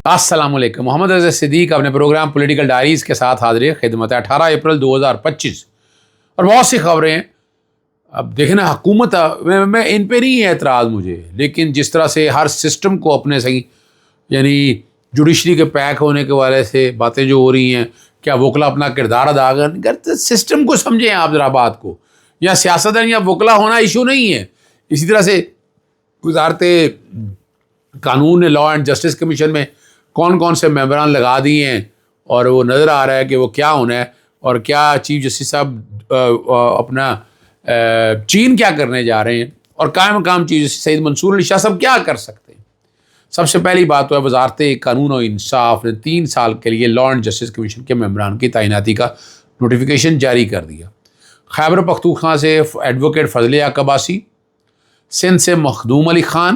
السلام علیکم. محمد رضا صدیق اپنے پروگرام پولیٹیکل ڈائریز کے ساتھ حاضر خدمت ہے. 18 اپریل 2025 اور بہت سی خبریں ہیں. اب دیکھیں نا, حکومت میں ان پہ نہیں ہے اعتراض مجھے, لیکن جس طرح سے ہر سسٹم کو اپنے صحیح یعنی جوڈیشری کے پیک ہونے کے والے سے باتیں جو ہو رہی ہیں, کیا وکلا اپنا کردار ادا کرتے, سسٹم کو سمجھیں آپ ذرا بات کو. یا سیاستدان یا وکلا ہونا ایشو نہیں ہے. اسی طرح سے وزارت قانون نے لاء اینڈ جسٹس کمیشن میں کون کون سے ممبران لگا دیے ہیں, اور وہ نظر آ رہا ہے کہ وہ کیا ہونا ہے, اور کیا چیف جسٹس صاحب اپنا چین کیا کرنے جا رہے ہیں, اور قائم مقام چیف جسٹس سعید منصور علی شاہ صاحب کیا کر سکتے ہیں. سب سے پہلی بات تو ہے وزارت قانون و انصاف نے 3 سال کے لیے لاء اینڈ جسٹس کمیشن کے ممبران کی تعیناتی کا نوٹیفیکیشن جاری کر دیا. خیبر پختونخوا سے ایڈوکیٹ فضلیہ عباسی, سندھ سے مخدوم علی خان,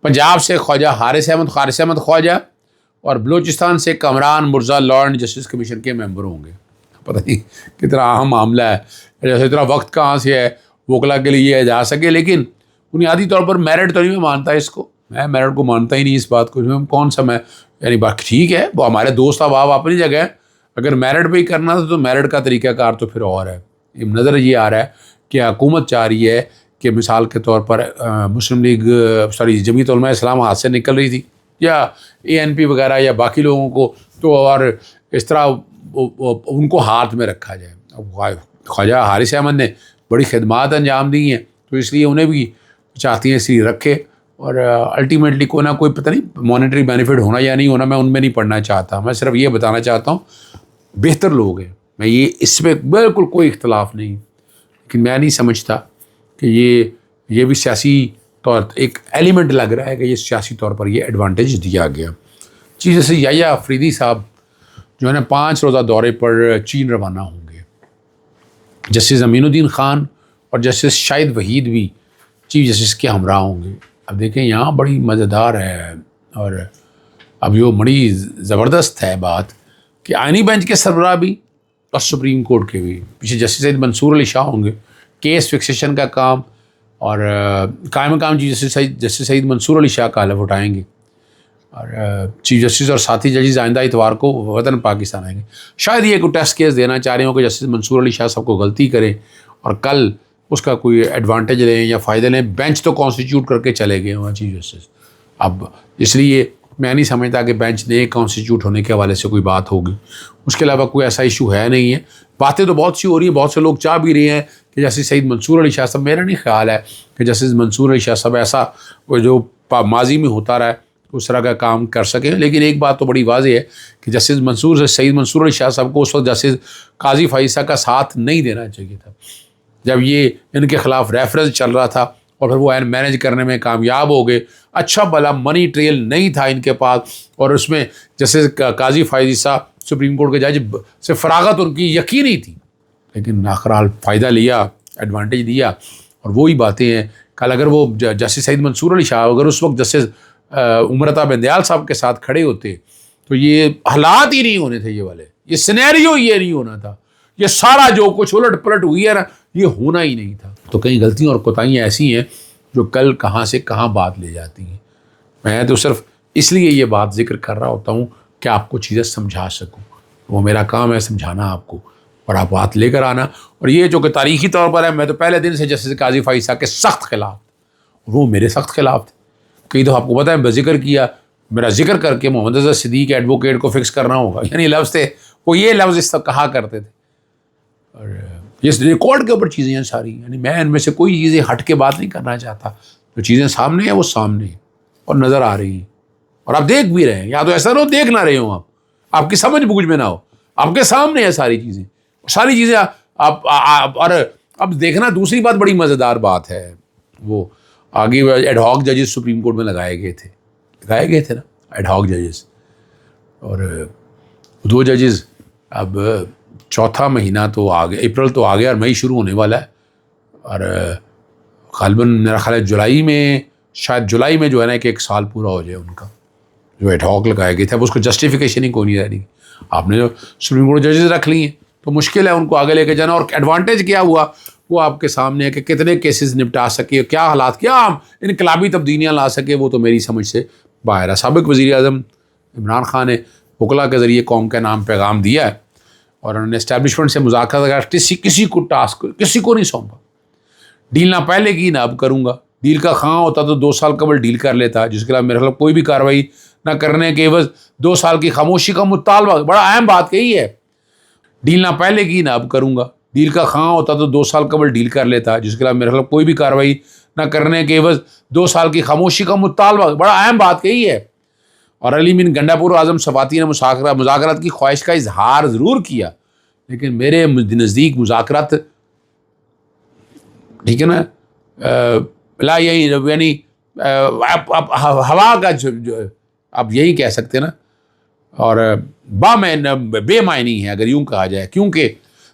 پنجاب سے خواجہ حارث احمد خواجہ, اور بلوچستان سے Kamran Mirza law and justice commission کے ممبر ہوں گے. پتہ نہیں کتنا اہم معاملہ ہے, جیسے اتنا وقت کہاں سے ہے وکلا کے لیے یہ جا سکے. لیکن بنیادی طور پر میرٹ تو نہیں میں مانتا اس کو, میں میرٹ کو مانتا ہی نہیں اس بات کو. کون سا میں یعنی بات ٹھیک ہے, وہ ہمارے دوست احباب اپنی جگہ ہے, اگر میرٹ پہ ہی کرنا تھا تو میرٹ کا طریقہ کار تو پھر اور ہے. نظر یہ آ رہا ہے کہ حکومت چاہ رہی ہے کہ مثال کے طور پر مسلم لیگ جمعیت علماء اسلام ہاتھ سے نکل رہی تھی, یا ANP وغیرہ یا باقی لوگوں کو, تو اور اس طرح ان کو ہاتھ میں رکھا جائے. خواجہ حارث احمد نے بڑی خدمات انجام دی ہیں, تو اس لیے انہیں بھی چاہتی ہیں اس لیے رکھے, اور الٹیمیٹلی کوئی نہ کوئی پتہ نہیں مانیٹری بینیفٹ ہونا یا نہیں ہونا, میں ان میں نہیں پڑھنا چاہتا. میں صرف یہ بتانا چاہتا ہوں بہتر لوگ ہیں, میں یہ اس میں بالکل کوئی اختلاف نہیں, لیکن میں نہیں سمجھتا کہ یہ بھی سیاسی طور ایک ایلیمنٹ لگ رہا ہے کہ یہ سیاسی طور پر یہ ایڈوانٹیج دیا گیا. جیسے یحییٰ آفریدی صاحب جو ہے نا 5 روزہ دورے پر چین روانہ ہوں گے. جسٹس امین الدین خان اور جسٹس شاہد وحید بھی چیف جسٹس کے ہمراہ ہوں گے. اب دیکھیں یہاں بڑی مزیدار ہے, اور اب یہ بڑی زبردست ہے بات کہ آئینی بینچ کے سربراہ بھی اور سپریم کورٹ کے بھی پیچھے جسٹس سعید منصور علی شاہ ہوں گے. کیس فکسیشن کا کام اور قائم مقام چیف جسٹس سعید منصور علی شاہ کا حلف اٹھائیں گے, اور چیف جسٹس اور ساتھی ججز آئندہ اتوار کو وطن پاکستان آئیں گے. شاید یہ کوئی ٹیسٹ کیس دینا چاہ رہے ہوں کہ جسٹس منصور علی شاہ صاحب کو غلطی کریں اور کل اس کا کوئی ایڈوانٹیج لیں یا فائدہ لیں. بینچ تو کانسٹیٹیوٹ کر کے چلے گئے وہاں چیف جسٹس. اب اس لیے میں نہیں سمجھتا کہ بینچ نئے کانسٹیٹیوٹ ہونے کے حوالے سے کوئی بات ہوگی. اس کے علاوہ کوئی ایسا ایشو ہے نہیں ہے. باتیں تو بہت سی ہو رہی ہیں, بہت سے لوگ چاہ بھی رہے ہیں کہ جسٹس سعید منصور علی شاہ صاحب, میرا نہیں خیال ہے کہ جسٹس منصور علی شاہ صاحب ایسا جو ماضی میں ہوتا رہا ہے اس طرح کا کام کر سکیں. لیکن ایک بات تو بڑی واضح ہے کہ جسٹس سعید منصور علی شاہ صاحب کو اس وقت جسٹس قاضی فائزہ کا ساتھ نہیں دینا چاہیے تھا, جب یہ ان کے خلاف ریفرنس چل رہا تھا, اور پھر وہ مینیج کرنے میں کامیاب ہو گئے. اچھا بھلا منی ٹریل نہیں تھا ان کے پاس, اور اس میں جیسے قاضی فائزہ سپریم کورٹ کے جج سے فراغت ان کی یقینی تھی, لیکن آخرحال فائدہ لیا, ایڈوانٹیج دیا. اور وہی باتیں ہیں کل اگر وہ جسٹس سعید منصور علی شاہ اگر اس وقت جسٹس عمرتا بندیال صاحب کے ساتھ کھڑے ہوتے تو یہ حالات ہی نہیں ہونے تھے, یہ والے یہ سینیریو یہ نہیں ہونا تھا, یہ سارا جو کچھ الٹ پلٹ ہوئی ہے نا یہ ہونا ہی نہیں تھا. تو کئی غلطیاں اور کوتاہیاں ایسی ہیں جو کل کہاں سے کہاں بات لے جاتی ہیں. میں تو صرف اس لیے یہ بات ذکر کر رہا ہوتا ہوں کہ آپ کو چیزیں سمجھا سکوں, وہ میرا کام ہے سمجھانا آپ کو, اور آپ بات لے کر آنا. اور یہ جو کہ تاریخی طور پر ہے, میں تو پہلے دن سے جسٹس قاضی فائزہ کے سخت خلاف, وہ میرے سخت خلاف تھے. کئی دفعہ آپ کو پتہ ہے میں ذکر کیا, میرا ذکر کر کے محمد رضا صدیق ایڈوکیٹ کو فکس کرنا ہوگا, یعنی لفظ تھے وہ یہ لفظ اس طرح کہا کرتے تھے. اور یہ ریکارڈ کے اوپر چیزیں ہیں ساری, یعنی میں ان میں سے کوئی چیزیں ہٹ کے بات نہیں کرنا چاہتا. جو چیزیں سامنے ہیں وہ سامنے ہیں اور نظر آ رہی ہیں, اور آپ دیکھ بھی رہے ہیں. یا تو ایسا نہ ہو دیکھ نہ رہے ہوں, آپ کی سمجھ بوجھ میں نہ ہو, آپ کے سامنے ہیں ساری چیزیں آپ. اور اب دیکھنا دوسری بات بڑی مزیدار بات ہے, وہ آگے ایڈ ہاک ججز سپریم کورٹ میں لگائے گئے تھے نا ایڈ ہاک ججز, اور 2 ججز اب 4تھا مہینہ تو آ گیا, اپریل تو آ گیا اور مئی شروع ہونے والا ہے. اور غالباً میرا خیال ہے جولائی میں جو ہے نا کہ 1 سال پورا ہو جائے ان کا جو ایڈ ہاک لگائے گئے تھے. اب اس کو جسٹیفیکیشن ہی کوئی نہیں رہ رہی. آپ نے جو سپریم کورٹ ججز رکھ لی ہیں تو مشکل ہے ان کو آگے لے کے جانا. اور ایڈوانٹیج کیا ہوا وہ آپ کے سامنے ہے کہ کتنے کیسز نپٹا سکے, کیا حالات, کیا انقلابی تبدیلیاں لا سکے, وہ تو میری سمجھ سے باہر ہے۔ سابق وزیر اعظم عمران خان نے وکلا کے ذریعے قوم کے نام پیغام دیا ہے اور انہوں نے اسٹیبلشمنٹ سے مذاکرات وغیرہ کسی کو ٹاسک کسی کو نہیں سونپا۔ ڈیل نہ پہلے کی نہ اب کروں گا، ڈیل کا خواہاں ہوتا تو 2 سال قبل ڈیل کر لیتا، جس کے خلاف میرے خلاف کوئی بھی کارروائی نہ کرنے کے عوض 2 سال کی خاموشی کا مطالبہ۔ بڑا اہم بات کہی ہے، ڈیل نہ پہلے کی نہ اب کروں گا، ڈیل کا خواہاں ہوتا تو 2 سال قبل ڈیل کر لیتا، جس کے خلاف میرے خلاف کوئی بھی کارروائی نہ کرنے کے عوض 2 سال کی خاموشی کا مطالبہ۔ بڑا اہم بات کہی ہے۔ اور علی بن گنڈاپور اعظم صفاتی نے مذاکرات کی خواہش کا اظہار ضرور کیا، لیکن میرے نزدیک مذاکرات ٹھیک ہے نا لا یعنی ہوا کا آپ یہی کہہ سکتے نا، اور بے معنی ہے اگر یوں کہا جائے، کیونکہ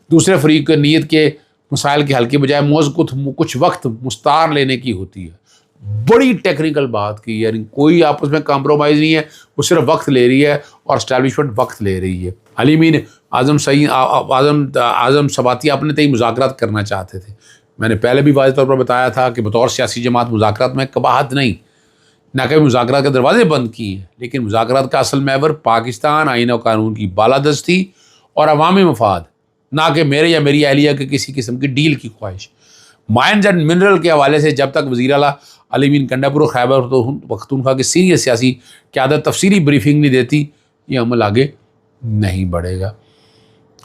دوسرے فریق کی نیت کے مسائل کے حل کے بجائے موضوع کچھ وقت مستعار لینے کی ہوتی ہے۔ بڑی ٹیکنیکل بات کی، یعنی کوئی آپس میں کمپرومائز نہیں ہے، وہ صرف وقت لے رہی ہے اور اسٹیبلشمنٹ وقت لے رہی ہے۔ علی بن اعظم صفاتی اپنے تئیں مذاکرات کرنا چاہتے تھے۔ میں نے پہلے بھی واضح طور پر بتایا تھا کہ بطور سیاسی جماعت مذاکرات میں قباحت نہیں، نہ کبھی مذاکرات کے دروازے بند کیے ہیں، لیکن مذاکرات کا اصل محور پاکستان، آئین و قانون کی بالادستی اور عوامی مفاد، نہ کہ میرے یا میری اہلیہ کے کسی قسم کی ڈیل کی خواہش۔ مائنز اینڈ منرل کے حوالے سے جب تک وزیر اعلیٰ علی بن گنڈاپور اور خیبر پختونخوا کی سینئر سیاسی قیادت تفصیلی بریفنگ نہیں دیتی، یہ عمل آگے نہیں بڑھے گا۔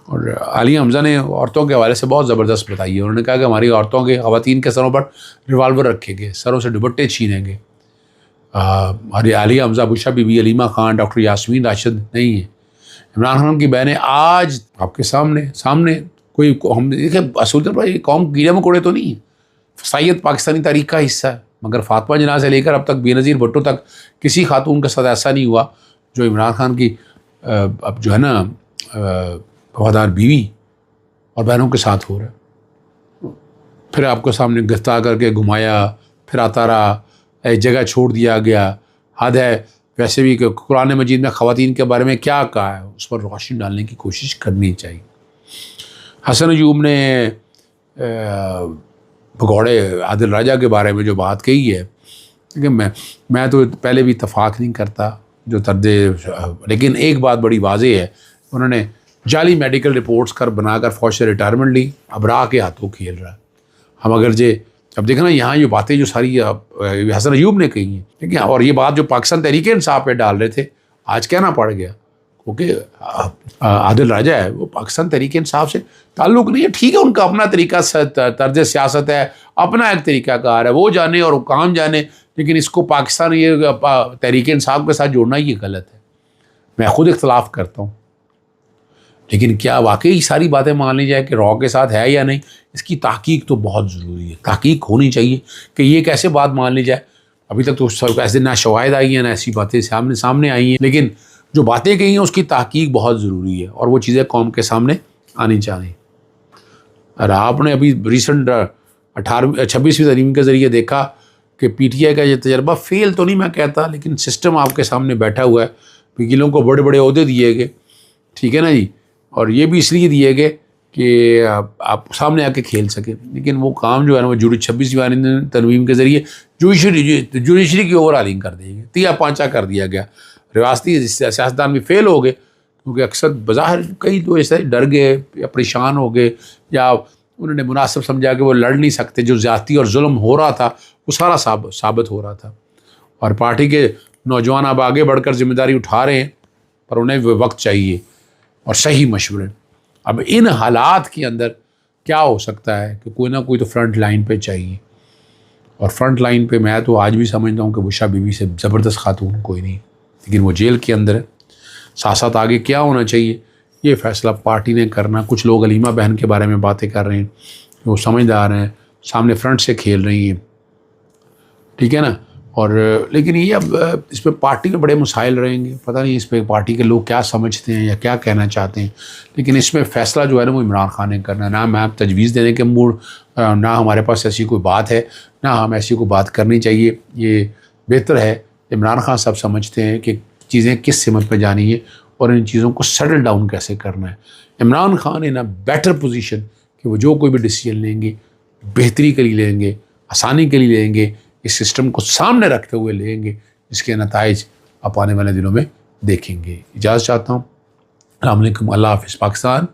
اور عالیہ حمزہ نے عورتوں کے حوالے سے بہت زبردست بتائی ہے۔ انہوں نے کہا کہ ہماری عورتوں کے خواتین کے سروں پر ریوالور رکھے گئے، سروں سے دوپٹے چھینیں گے۔ عالیہ حمزہ، بشرا بی بی، علیمہ خان، ڈاکٹر یاسمین راشد نہیں ہیں۔ عمران خان کی بہنیں آج آپ کے سامنے کوئی ہم دیکھیں اصول طور پر یہ قوم کیڑے مکوڑے تو نہیں ہے، فسائیت پاکستانی تاریخ کا حصہ ہے، مگر فاطمہ جناح سے لے کر اب تک بے نظیر بھٹو تک کسی خاتون کے ساتھ ایسا نہیں ہوا جو عمران خان کی اب جو ہے نا وفادار بیوی اور بہنوں کے ساتھ ہو رہا ہے۔ پھر آپ کو سامنے گرفتار کر کے گھمایا، پھر آتا رہا، ایک جگہ چھوڑ دیا گیا، حد ہے۔ ویسے بھی کہ قرآن مجید میں خواتین کے بارے میں کیا کہا ہے، اس پر روشنی ڈالنے کی کوشش کرنی چاہیے۔ حسن ایوب نے بھگوڑے عادل راجہ کے بارے میں جو بات کہی ہے، لیکن میں تو پہلے بھی اتفاق نہیں کرتا جو لیکن ایک بات بڑی واضح ہے، انہوں نے جعلی میڈیکل رپورٹس بنا کر فوج سے ریٹائرمنٹ لی، اب راہ کے ہاتھوں کھیل رہا ہے۔ ہم اگرچہ اب دیکھنا یہاں یہ باتیں جو ساری حسن ایوب نے کہی ہیں، ٹھیک ہے، اور یہ بات جو پاکستان تحریک انصاف پہ ڈال رہے تھے آج کہنا پڑ گیا، کیونکہ عادل راجہ ہے وہ پاکستان تحریک انصاف سے تعلق نہیں ہے۔ ٹھیک ہے، ان کا اپنا طریقہ طرز سیاست ہے، اپنا ایک طریقہ کار ہے، وہ جانے اور حکام جانے، لیکن اس کو پاکستان یہ تحریک انصاف کے ساتھ جوڑنا یہ غلط ہے۔ میں خود اختلاف کرتا ہوں، لیکن کیا واقعی ساری باتیں مان لی جائے کہ رو کے ساتھ ہے یا نہیں، اس کی تحقیق تو بہت ضروری ہے، تحقیق ہونی چاہیے کہ یہ کیسے بات مان لی جائے۔ ابھی تک تو ایسے نہ شواہد آئی ہیں نہ ایسی باتیں سامنے آئی ہیں، لیکن جو باتیں کہی ہیں اس کی تحقیق بہت ضروری ہے اور وہ چیزیں قوم کے سامنے آنی چاہیے۔ اور آپ نے ابھی ریسنٹ 26ویں ترمیم کے ذریعے دیکھا کہ پی ٹی آئی کا یہ تجربہ فیل تو نہیں میں کہتا، لیکن سسٹم آپ کے سامنے بیٹھا ہوا ہے، وکیلوں کو بڑے بڑے عہدے دیے گئے، ٹھیک ہے نا جی، اور یہ بھی اس لیے دیے گئے کہ آپ سامنے آ کے کھیل سکیں، لیکن وہ کام جو ہے نا وہ 26ویں ترمیم کے ذریعے جوڈیشری کی اوور ہالنگ کر دی گئی، تیا پانچا کر دیا گیا۔ ریاستی سیاستدان بھی فیل ہو گئے، کیونکہ اکثر بظاہر کئی تو ایسے ڈر گئے یا پریشان ہو گئے، یا انہوں نے مناسب سمجھا کہ وہ لڑ نہیں سکتے، جو زیادتی اور ظلم ہو رہا تھا وہ سارا ثابت ہو رہا تھا، اور پارٹی کے نوجوان اب آگے بڑھ کر ذمہ داری اٹھا رہے ہیں، پر انہیں وقت چاہیے اور صحیح مشورے۔ اب ان حالات کے اندر کیا ہو سکتا ہے کہ کوئی نہ کوئی تو فرنٹ لائن پہ چاہیے، اور فرنٹ لائن پہ میں تو آج بھی سمجھتا ہوں کہ بشرا بی بی سے زبردست خاتون کوئی نہیں، لیکن وہ جیل کے اندر ہے۔ ساتھ ساتھ آگے کیا ہونا چاہیے یہ فیصلہ پارٹی نے کرنا۔ کچھ لوگ علیمہ بہن کے بارے میں باتیں کر رہے ہیں، وہ سمجھدار ہیں، سامنے فرنٹ سے کھیل رہی ہیں، ٹھیک ہے نا، اور لیکن یہ اب اس پہ پارٹی میں بڑے مسائل رہیں گے، پتہ نہیں اس پہ پارٹی کے لوگ کیا سمجھتے ہیں یا کیا کہنا چاہتے ہیں، لیکن اس میں فیصلہ جو ہے نا وہ عمران خان نے کرنا ہے۔ نہ میں تجویز دینے کے موڈ، نہ ہمارے پاس ایسی کوئی بات ہے، نہ ہم ایسی کوئی بات کرنی چاہیے۔ یہ بہتر ہے، عمران خان سب سمجھتے ہیں کہ چیزیں کس سمت پہ جانی ہے اور ان چیزوں کو سیٹل ڈاؤن کیسے کرنا ہے۔ عمران خان ان اے بیٹر پوزیشن کہ وہ جو کوئی بھی ڈیسیجن لیں گے بہتری کے لیے لیں گے، آسانی کے لیے لیں گے، اس سسٹم کو سامنے رکھتے ہوئے لیں گے جس کے نتائج آپ آنے والے دنوں میں دیکھیں گے. اجازت چاہتا ہوں. السلام علیکم. اللہ حافظ. پاکستان